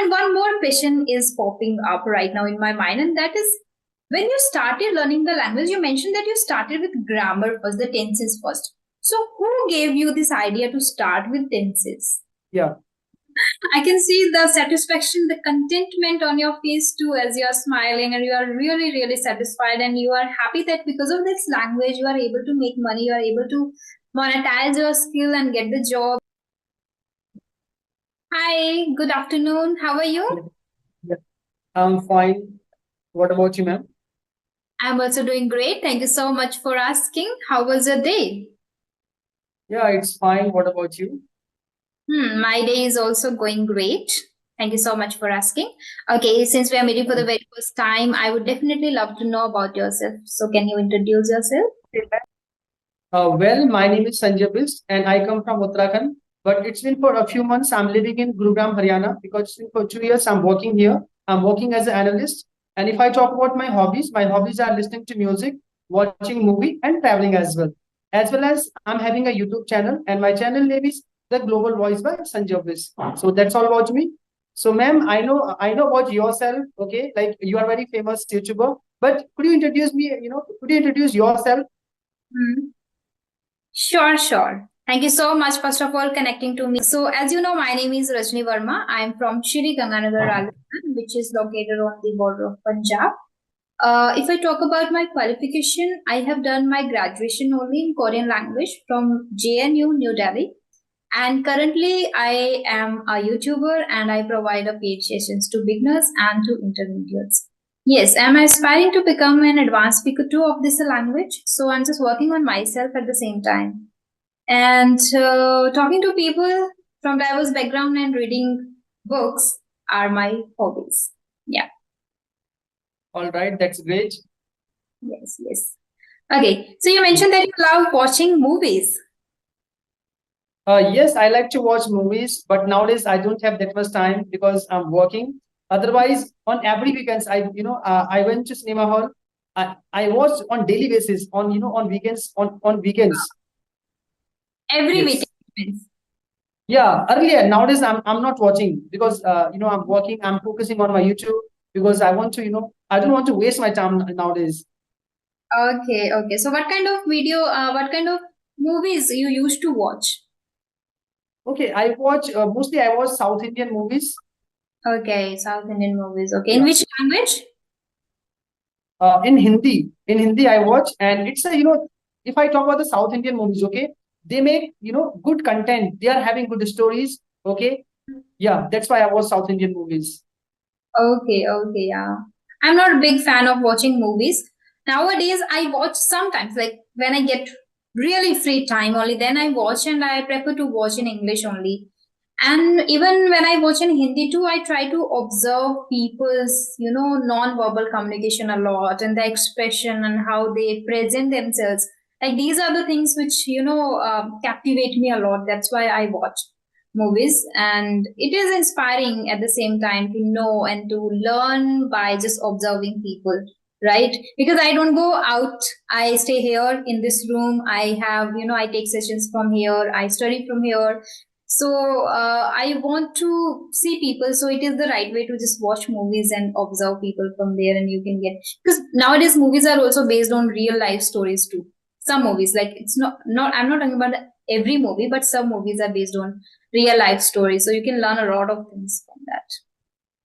And one more question is popping up right now in my mind, and that is when you started learning the language, you mentioned that you started with grammar first, the tenses first. So, who gave you this idea to start with tenses? Yeah. I can see the satisfaction, the contentment on your face too as you are smiling and you are really, really satisfied and you are happy that because of this language you are able to make money, you are able to monetize your skill and get the job. Hi, good afternoon. How are you? Yeah. I'm fine. What about you, ma'am? I'm also doing great. Thank you so much for asking. How was your day? Yeah, it's fine. What about you? My day is also going great. Thank you so much for asking. Okay, since we are meeting for the very first time, I would definitely love to know about yourself. So, can you introduce yourself? Okay, ma'am. Well, my name is Sanjay Bist and I come from Uttarakhand. But it's been for a few months. I'm living in Gurugram, Haryana because it's been for 2 years I'm working here. I'm working as an analyst. And if I talk about my hobbies are listening to music, watching movie, and traveling as well. As well as I'm having a YouTube channel, and my channel name is The Global Voice by Sanjay Bist. So that's all about me. So, ma'am, I know about yourself. Okay, like you are very famous YouTuber. But could you introduce me? Could you introduce yourself? Hmm. Sure, sure. Thank you so much, first of all, connecting to me. So, as you know, my name is Rajni Verma. I am from Shri Ganganagar, Rajasthan, which is located on the border of Punjab. If I talk about my qualification, I have done my graduation only in Korean language from JNU, New Delhi. And currently, I am a YouTuber and I provide a paid sessions to beginners and to intermediates. Yes, I'm aspiring to become an advanced speaker too of this language. So I'm just working on myself at the same time. And talking to people from diverse background and reading books are my hobbies. Yeah. All right, that's great. Yes, yes. Okay. So you mentioned that you love watching movies. Yes, I like to watch movies, but nowadays I don't have that much time because I'm working. Otherwise, on every weekends, I went to cinema hall. I watch on daily basis, on weekends, on weekends. Every Yes. weekend. Yeah, earlier. Nowadays, I'm not watching because I'm working. I'm focusing on my YouTube because I want to, I don't want to waste my time nowadays. Okay, okay. So what kind of what kind of movies you used to watch? Okay, I watch mostly I watch South Indian movies. Okay, South Indian movies. Okay, in Yeah. which language? In Hindi, I watch, and it's a if I talk about the South Indian movies, okay, they make good content. They are having good stories. Okay, yeah, that's why I watch South Indian movies. Okay, okay, yeah. I'm not a big fan of watching movies. Nowadays, I watch sometimes, like when I get really free time, only then I watch, and I prefer to watch in English only. And even when I watch in Hindi too, I try to observe people's, non-verbal communication a lot and the expression and how they present themselves. Like these are the things which, captivate me a lot. That's why I watch movies. And it is inspiring at the same time to know and to learn by just observing people, right? Because I don't go out. I stay here in this room. I have, I take sessions from here. I study from here. So I want to see people. So it is the right way to just watch movies and observe people from there, and you can get, because nowadays movies are also based on real life stories too. Some movies, like it's not I'm not talking about every movie, but some movies are based on real life stories, so you can learn a lot of things from that.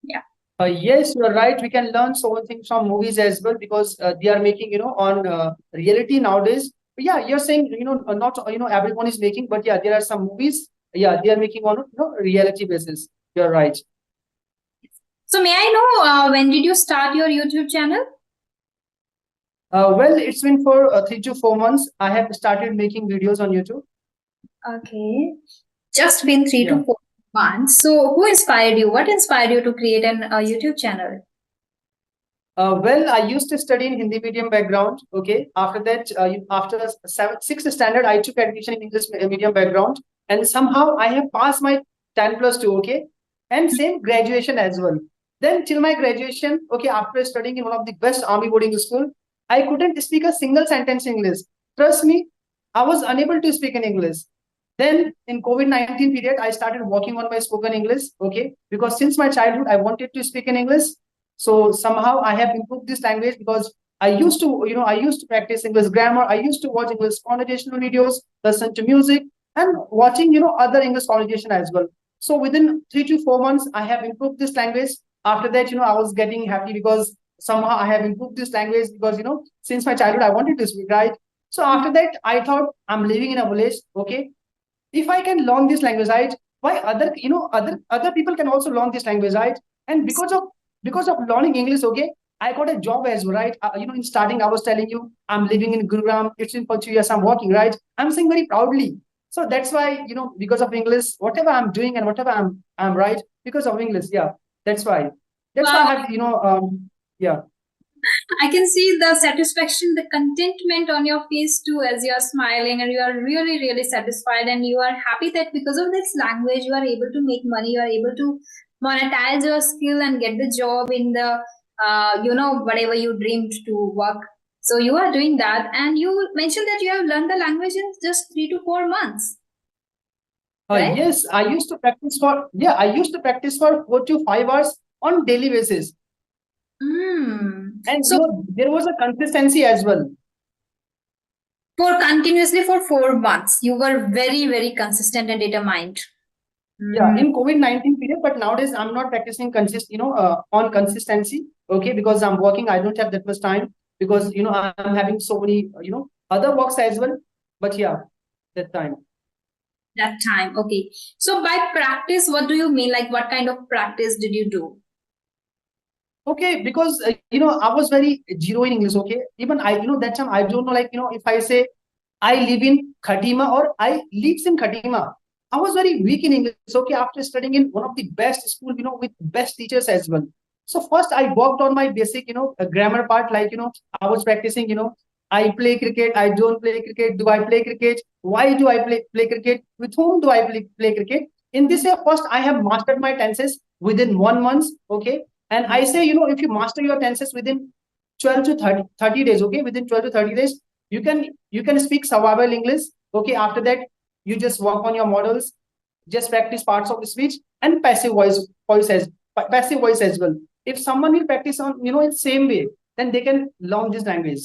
Yeah. Yes, you are right. We can learn so many things from movies as well because they are making on reality nowadays. But yeah, you're saying not everyone is making, but yeah, there are some movies. Yeah, they are making on reality basis. You're right. So may I know when did you start your YouTube channel? Well, it's been for 3 to 4 months. I have started making videos on YouTube. Okay, just been three Yeah. to four months. So who inspired you? What inspired you to create an YouTube channel? Well, I used to study in Hindi medium background. Okay. After that, after sixth standard, I took admission in English medium background, and somehow I have passed my 10+2. Okay, and same graduation as well. Then till my graduation, okay, after studying in one of the best army boarding school, I couldn't speak a single sentence in English. Trust me, I was unable to speak in English. Then in COVID-19 period, I started working on my spoken English. Okay, because since my childhood, I wanted to speak in English. So somehow I have improved this language because I used to practice English grammar. I used to watch English conversational videos, listen to music, and watching, other English conversation as well. So within 3 to 4 months, I have improved this language. After that, I was getting happy because somehow I have improved this language because, since my childhood, I wanted to speak, right? So after that, I thought I'm living in a village. Okay, if I can learn this language, right? Why other people can also learn this language, right? And because of learning English, okay, I got a job as well, right? In starting, I was telling you I'm living in Gurugram. It's been for 2 years. I'm working, right? I'm saying very proudly. So that's why, because of English, whatever I'm doing and whatever I'm right because of English. Yeah, that's why. That's why Wow, I have, yeah. I can see the satisfaction, the contentment on your face too, as you are smiling and you are really, really satisfied, and you are happy that because of this language you are able to make money, you are able to monetize your skill and get the job in the whatever you dreamed to work. So you are doing that, and you mentioned that you have learned the language in just 3 to 4 months, right? Yes, I used to practice for 4 to 5 hours on daily basis. And So there was a consistency as well. for continuously for 4 months, you were very, very consistent and determined. Yeah, Mm. in COVID-19 period, but nowadays I'm not practicing on consistency. Okay, because I'm working, I don't have that much time because I'm having so many other works as well. But yeah, that time. That time, okay. So by practice, what do you mean? Like, what kind of practice did you do? Okay, because I was very zero in English. Okay, even that time I don't know, like if I say I live in Khatima or I lives in Khatima, I was very weak in English. Okay, after studying in one of the best school, with best teachers as well. So first I worked on my basic, grammar part. Like I was practicing. I play cricket. I don't play cricket. Do I play cricket? Why do I play cricket? With whom do I play cricket? In this way, first I have mastered my tenses within 1 month. Okay, and I say, if you master your tenses within 12 to 30 days, okay, within 12 to 30 days, you can speak survival English. Okay, after that, you just work on your models, just practice parts of the speech and passive voice as well. If someone will practice on, in same way, then they can learn this language.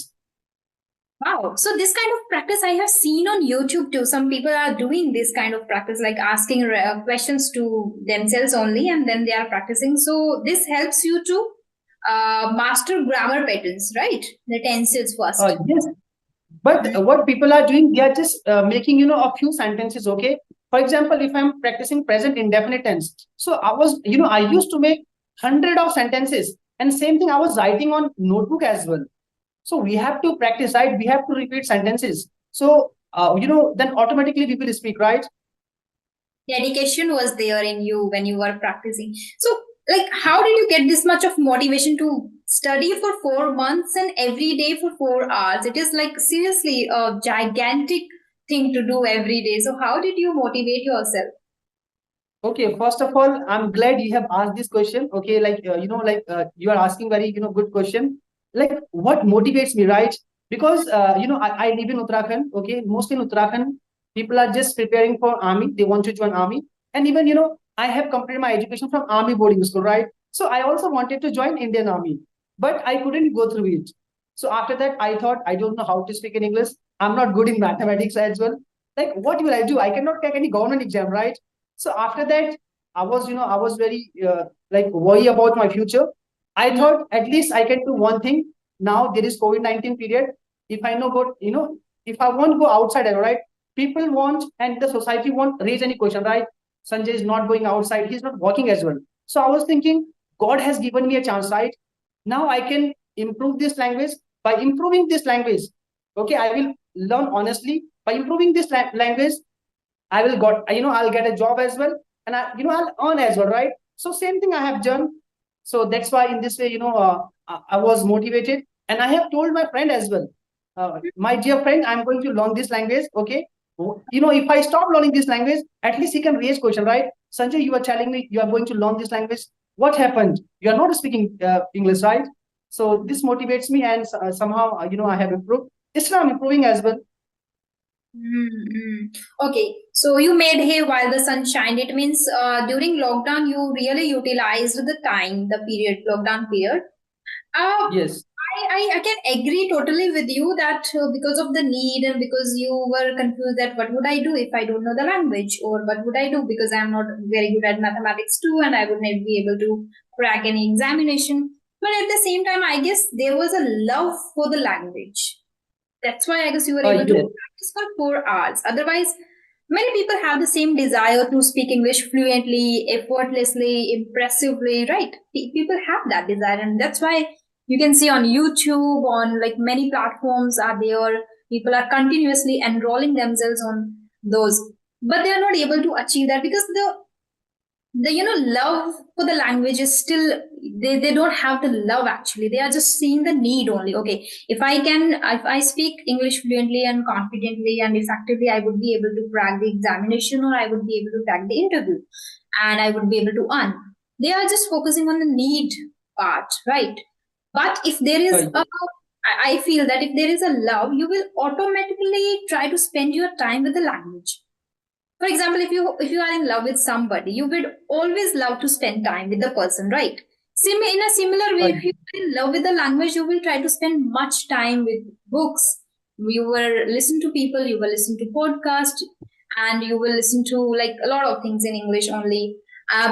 Wow. So this kind of practice I have seen on YouTube too. Some people are doing this kind of practice, like asking questions to themselves only, and then they are practicing. So this helps you to master grammar patterns, right? The tenses first. Yes, but what people are doing, they are just making, a few sentences. Okay, for example, if I'm practicing present indefinite tense, so I used to make hundred of sentences, and same thing I was writing on notebook as well. So we have to practice, right? We have to repeat sentences. So then automatically we will speak, right? Dedication was there in you when you were practicing. So, like, how did you get this much of motivation to study for 4 months and every day for 4 hours? It is like seriously a gigantic thing to do every day. So, how did you motivate yourself? Okay, first of all, I'm glad you have asked this question. Okay, like you are asking very good question. Like what motivates me, right? Because I live in Uttarakhand. Okay, mostly in Uttarakhand, people are just preparing for army. They want to join army, and even I have completed my education from army boarding school, right? So I also wanted to join Indian army, but I couldn't go through it. So after that, I thought I don't know how to speak in English. I'm not good in mathematics as well. Like what will I do? I cannot take any government exam, right? So after that, I was very like worry about my future. I thought at least I can do one thing. Now there is COVID-19 period. If I know go, if I won't go outside, right? People won't, and the society won't raise any question, right? Sanjay is not going outside. He's not working as well. So I was thinking, God has given me a chance, right? Now I can improve this language. By improving this language, okay, I will learn honestly. By improving this language, I'll get a job as well, and I'll earn as well, right? So same thing I have done. So that's why in this way, I was motivated, and I have told my friend as well, my dear friend, I'm going to learn this language. Okay, if I stop learning this language, at least he can raise question, right? Sanjay, you are telling me you are going to learn this language. What happened? You are not speaking English, right? So this motivates me, and somehow I have improved. It's now I'm improving as well. Mm-hmm. Okay, so you made hay while the sun shined. It means during lockdown you really utilized the time, the period, lockdown period. Yes. I can agree totally with you that because of the need and because you were confused that what would I do if I don't know the language, or what would I do because I'm not very good at mathematics too and I would not be able to crack any examination. But at the same time, I guess there was a love for the language. That's why I guess you were able to Yes. practice for 4 hours. Otherwise, many people have the same desire to speak English fluently, effortlessly, impressively, right? People have that desire, and that's why you can see on YouTube, on like many platforms are there. People are continuously enrolling themselves on those, but they are not able to achieve that because the love for the language is still, they don't have the love. Actually, they are just seeing the need only. Okay, if I speak English fluently and confidently and effectively, I would be able to crack the examination, or I would be able to crack the interview, and I would be able to earn. They are just focusing on the need part, right? But if there is a, I feel that if there is a love, you will automatically try to spend your time with the language. For example, if you are in love with somebody, you would always love to spend time with the person, right? In a similar way, Uh, if you are in love with the language, you will try to spend much time with books. You will listen to people, you will listen to podcasts, and you will listen to like a lot of things in English only.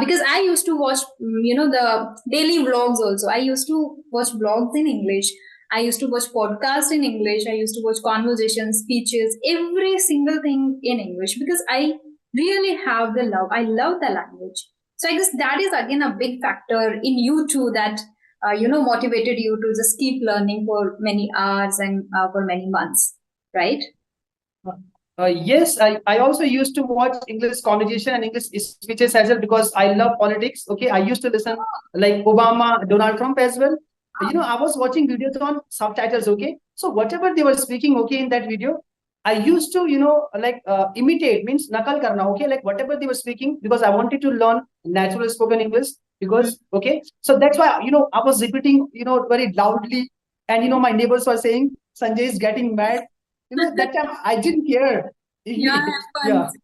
Because I used to watch the daily vlogs also. I used to watch vlogs in English. I used to watch podcasts in English. I used to watch conversations, speeches, every single thing in English because I really have the love. I love the language. So I guess that is again a big factor in you too, that motivated you to just keep learning for many hours and for many months, right? yes, I also used to watch English conversation and English speeches as well because I love politics. Okay, I used to listen like Obama, Donald Trump as well. I was watching videos on subtitles. Okay, so whatever they were speaking, okay, in that video, I used to, like imitate means nakal karna. Okay, like whatever they were speaking because I wanted to learn natural spoken English because okay, so that's why I was repeating very loudly, and my neighbors were saying Sanjay is getting mad. That time I didn't care. Yeah, Yeah. happens.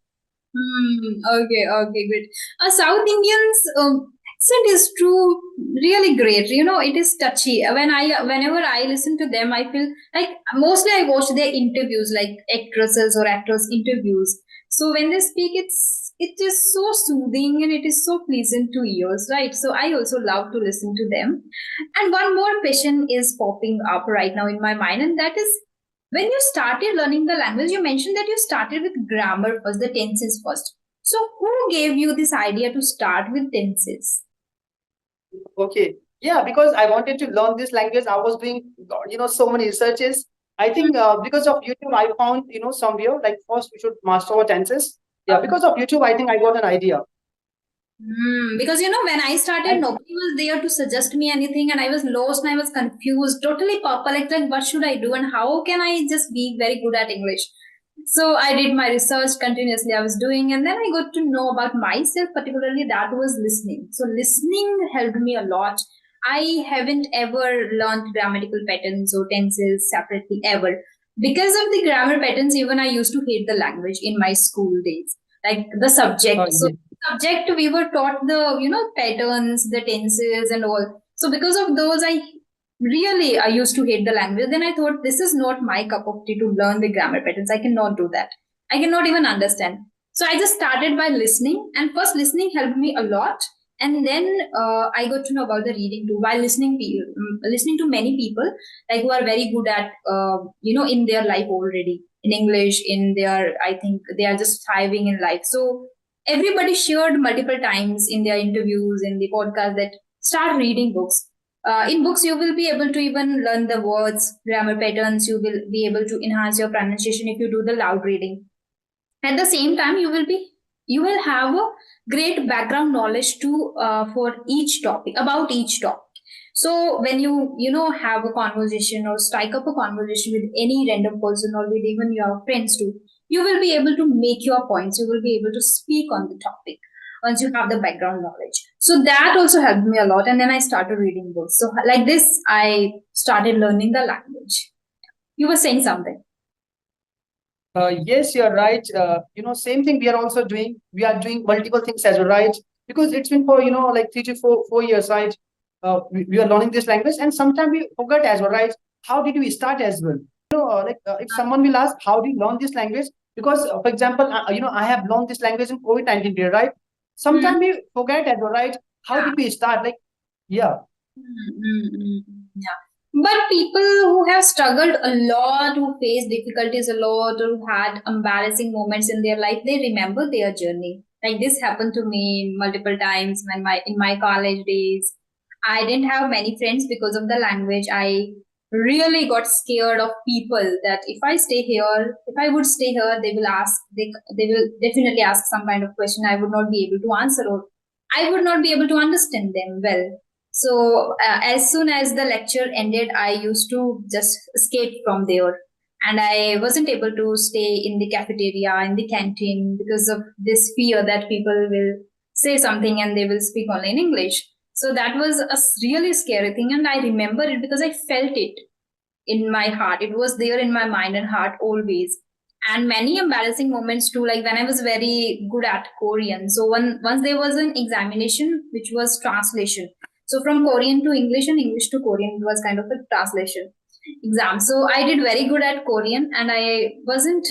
Okay, okay, great. South Indians accent is true, really great. It is touchy. Whenever I listen to them, I feel like mostly I watch their interviews, like actresses or actors interviews. So when they speak, it is so soothing and it is so pleasant to ears, right? So I also love to listen to them. And one more question is popping up right now in my mind, and that is when you started learning the language, you mentioned that you started with grammar first, the tenses first. So, who gave you this idea to start with tenses? Okay. Yeah, because I wanted to learn this language. I was doing, so many researches. I think because of YouTube, I found, somewhere like first we should master our tenses. Yeah, because of YouTube, I think I got an idea. Because when I started, And nobody was there to suggest me anything, and I was lost and I was confused, totally perplexed. Like, what should I do, and how can I just be very good at English? So I did my research continuously. I was doing, and then I got to know about myself. Particularly, that was listening. So listening helped me a lot. I haven't ever learned grammatical patterns or tenses separately ever. Because of the grammar patterns, even I used to hate the language in my school days, like the subject. So yeah. subject we were taught the patterns, the tenses and all. So because of those, I used to hate the language. Then I thought this is not my cup of tea to learn the grammar patterns. I cannot do that. I cannot even understand. So I just started by listening, and first listening helped me a lot. And then I got to know about the reading too while listening to many people like who are very good at in their life already in English. In their, I think they are just thriving in life. So everybody shared multiple times in their interviews in the podcast that start reading books. In books you will be able to even learn the words, grammar patterns. You will be able to enhance your pronunciation if you do the loud reading. At the same time, you will have a great background knowledge too, for each topic, about each topic. So when you have a conversation or strike up a conversation with any random person or with even your friends too, you will be able to make your points. You will be able to speak on the topic once you have the background knowledge. So that also helped me a lot, and then I started reading books. So like this, I started learning the language. You were saying something. Yes, you're right. Same thing we are also doing. We are doing multiple things as well, right? Because it's been for, like 3 to 4 years, right? We are learning this language, and sometimes we forget as well, right? How did we start as well? If someone will ask, how do you learn this language? Because, for example, I have learned this language in COVID-19 period, right? Hmm. Sometimes we forget as well, right? How Yeah. did we start? Like, yeah. Yeah. But people who have struggled a lot, who faced difficulties a lot, or who had embarrassing moments in their life, they remember their journey. Like this happened to me multiple times when my in my college days. I didn't have many friends because of the language. I really got scared of people that if I would stay here, they will definitely ask some kind of question I would not be able to answer, or I would not be able to understand them well. So as soon as the lecture ended, I used to just escape from there. And I wasn't able to stay in the cafeteria, in the canteen, because of this fear that people will say something and they will speak only in English. So that was a really scary thing. And I remember it because I felt it in my heart. It was there in my mind and heart always. And many embarrassing moments too, like when I was very good at Korean. So once there was an examination which was translation. So from Korean to English and English to Korean, it was kind of a translation exam. So I did very good at Korean and I wasn't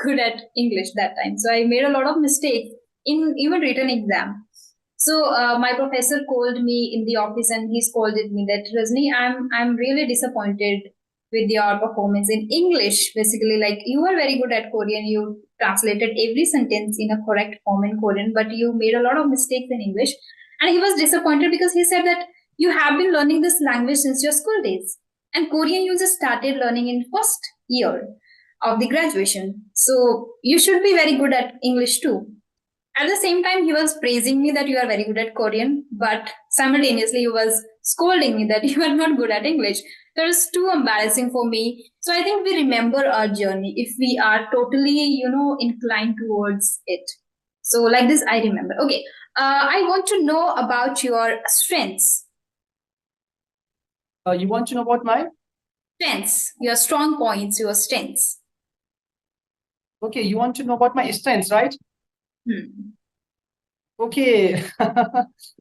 good at English that time. So I made a lot of mistakes in even written exam. So my professor called me in the office and he scolded me that Rajni, I'm really disappointed with your performance in English. Basically, like you are very good at Korean, you translated every sentence in a correct form in Korean, but you made a lot of mistakes in English. And he was disappointed because he said that you have been learning this language since your school days, and Korean you just started learning in first year of the graduation. So you should be very good at English too. At the same time, he was praising me that you are very good at Korean, but simultaneously, he was scolding me that you are not good at English. That was too embarrassing for me. So I think we remember our journey if we are totally, inclined towards it. So, like this, I remember. Okay. I want to know about your strengths. You want to know about my? Strengths, your strong points, your strengths. Okay, you want to know about my strengths, right? Hmm. Okay.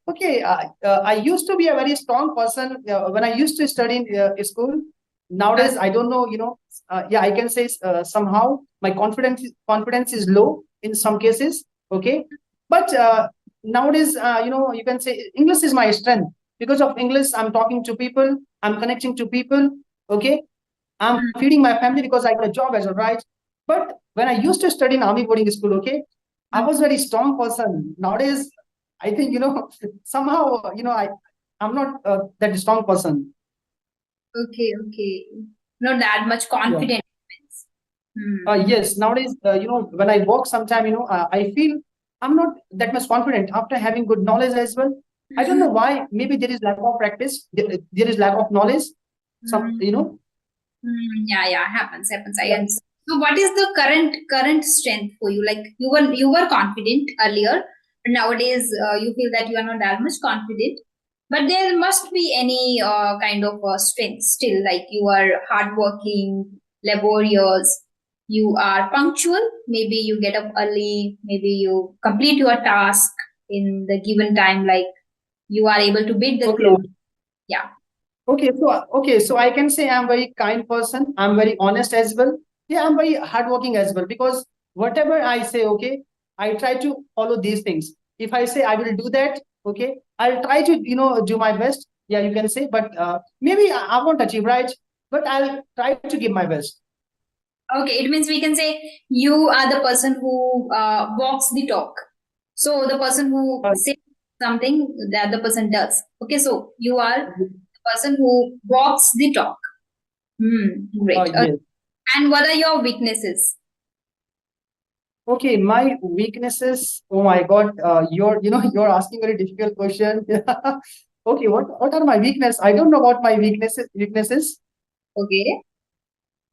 Okay. I used to be a very strong person when I used to study in school. Uh, Nowadays, I don't know, yeah, I can say somehow my confidence is low in some cases. Okay. But nowadays, you can say English is my strength. Because of English, I'm talking to people, I'm connecting to people. Okay. I'm hmm. feeding my family because I got a job as well, right? But when I used to study in army boarding school, okay, I was very strong person. Nowadays, I think somehow I'm not that strong person. Okay, okay. Not that much Yeah. confident. Hmm. Yes. Nowadays, when I walk, sometime I feel I'm not that much confident after having good knowledge as well. I don't know why. Maybe there is lack of practice. There is lack of knowledge. Some Hmm. Yeah, yeah, happens. I Yeah. understand. So, what is the current strength for you? Like you were confident earlier, but nowadays you feel that you are not that much confident. But there must be any kind of strength still. Like you are hardworking, laborious. You are punctual. Maybe you get up early. Maybe you complete your task in the given time. Like you are able to beat the Okay. clock. Yeah. Okay, so I can say I'm very kind person. I'm very honest as well. Yeah, I'm very hardworking as well because whatever I say, okay, I try to follow these things. If I say I will do that, okay, I'll try to do my best. Yeah, you can say, but maybe I won't achieve, right? But I'll try to give my best. Okay, it means we can say you are the person who walks the talk. So the person who Uh, says something, the other person does. Okay, so you are the person who walks the talk. Great. yes. And what are your weaknesses? Okay, my weaknesses. Oh my God, you're asking very difficult question. Okay, what are my weakness? I don't know about my weaknesses. Okay.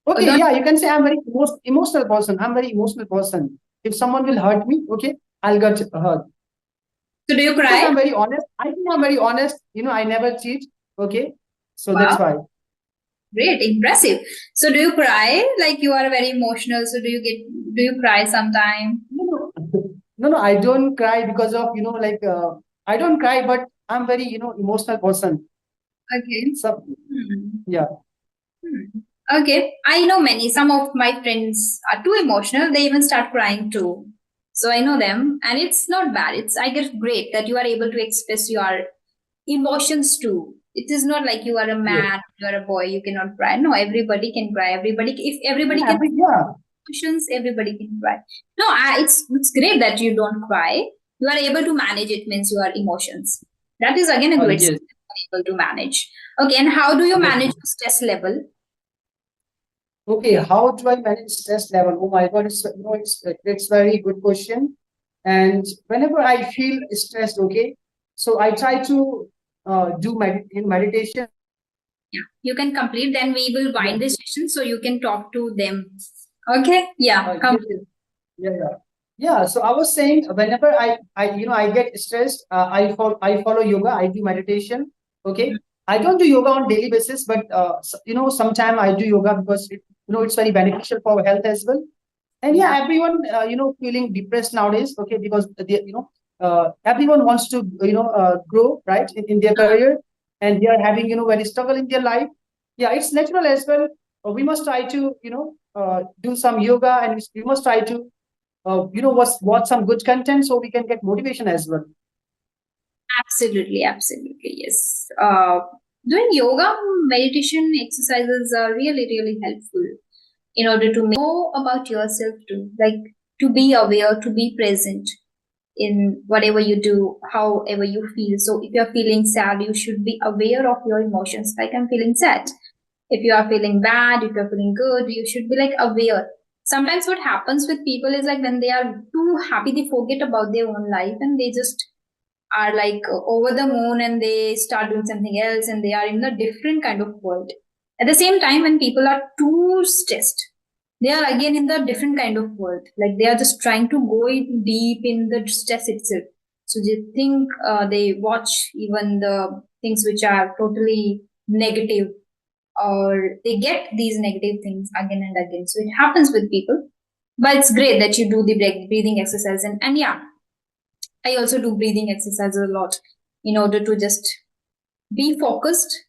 Oh, Okay, don't, yeah, you can say I'm very emotional person. I'm very emotional person. If someone will hurt me, okay, I'll get hurt. so do you Because cry? I'm very honest. I think I'm very honest. I never cheat. Okay, so that's Wow. why. Great, impressive. So do you cry? Like you are very emotional. So do you cry sometime? No, no, I don't cry because of, like, I don't cry, but I'm very, emotional person. Okay. So, Hmm. yeah. Hmm. Okay. I know many. Some of my friends are too emotional. They even start crying too. So I know them, and it's not bad. It's I guess great that you are able to express your emotions too. It is not like you are a Yes. man, you are a boy, you cannot cry. No, everybody can cry. If everybody Yeah, can yeah. emotions, everybody can cry. No, it's great that you don't cry. You are able to manage it means your emotions. That is again a great Yes. skill you are able to manage. Okay, and how do you Yes. manage your stress level? Okay, how do I manage stress level? Oh my God, it's very good question. And whenever I feel stressed, okay, so I try to do meditation. Yeah, you can complete. Then we will Yeah. wind this session so you can talk to them. Okay, yeah, Yes, yes. Yeah, yeah. Yeah, so I was saying whenever I get stressed, I follow yoga, I do meditation. Okay. I don't do yoga on daily basis, but sometime I do yoga because it's very beneficial for health as well. And yeah, yeah, everyone feeling depressed nowadays, okay, because everyone wants to grow, right, in their career, and they are having very struggle in their life. Yeah, it's natural as well. We must try to do some yoga, and we must try to watch some good content so we can get motivation as well. absolutely, absolutely, yes. Doing yoga, meditation exercises are really, really helpful in order to know about yourself too, like to be aware, to be present in whatever you do, however you feel. So if you're feeling sad, you should be aware of your emotions. Like I'm feeling sad. If you are feeling bad, if you're feeling good, you should be like aware. Sometimes what happens with people is like when they are too happy, they forget about their own life and they just are like over the moon and they start doing something else and they are in a different kind of world. At the same time, when people are too stressed, they are again in the different kind of world. Like they are just trying to go in deep in the stress itself. So they think they watch even the things which are totally negative or they get these negative things again and again. So it happens with people. But it's great that you do the breathing exercise and yeah, I also do breathing exercises a lot in order to just be focused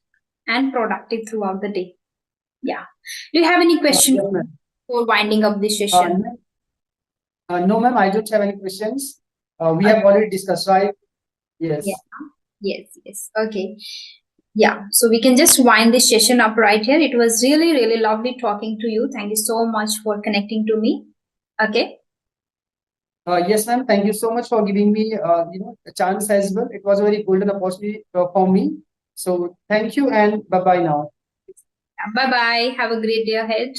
and productive throughout the day. Yeah. Do you have any question Yes, ma'am. for winding up this session? No, no, ma'am, I don't have any questions. We Uh, have already discussed, right? yeah. Yes. Yes. Yes. Okay. Yeah. So we can just wind this session up right here. It was really, really lovely talking to you. Thank you so much for connecting to me. Okay. Yes, ma'am. Thank you so much for giving me, a chance as well. It was a very golden opportunity for me. So thank you and bye bye now. Bye bye. Have a great day ahead.